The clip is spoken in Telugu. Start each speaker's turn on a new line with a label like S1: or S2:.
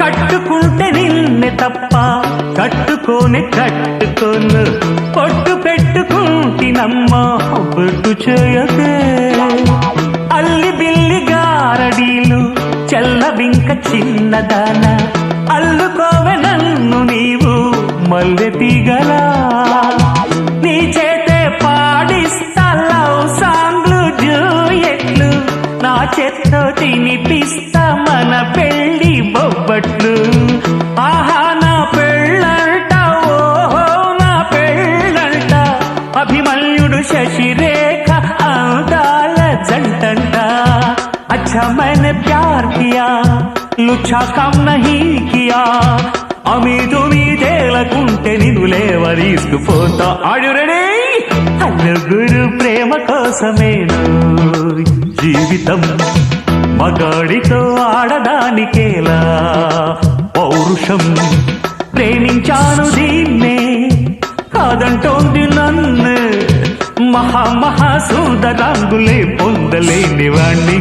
S1: కట్టుకుంటే నిన్నే తప్ప కట్టుకోనే కట్టుకోను పొట్టు పెట్టుకుంటినమ్మా బొట్టు చేయకే అల్లి బిల్లి గారడీలు చల్లవింక చిన్నదాన అల్లుకోవె నన్ను నీవు మల్లె తీగలా నీ చేతే పాడిస్తా లవ్ సాంగ్లు జూయెట్లు నా చేత్తో తినిపిస్తా మన పెళ్లి బొబ్బట్లు ఆహా నా పెళ్ళంట ఓహో నా పెళ్ళంట అభిమన్యుడు శశిరేఖ అందాల జంటంట अच्छा मैंने प्यार किया लुच्छा कम नहीं किया అమీదుమీదేలకుంటే నిన్ను లేవరీసుకుపోతా ఆడు రెడీ నలుగురు ప్రేమ కోసమేను జీవితం మగాడితో ఆడడానికేలా పౌరుషం ప్రేమించాను దీన్నే కాదంటోంది నన్ను మహా సుందరాంగులే పొందలేని వాణ్ణి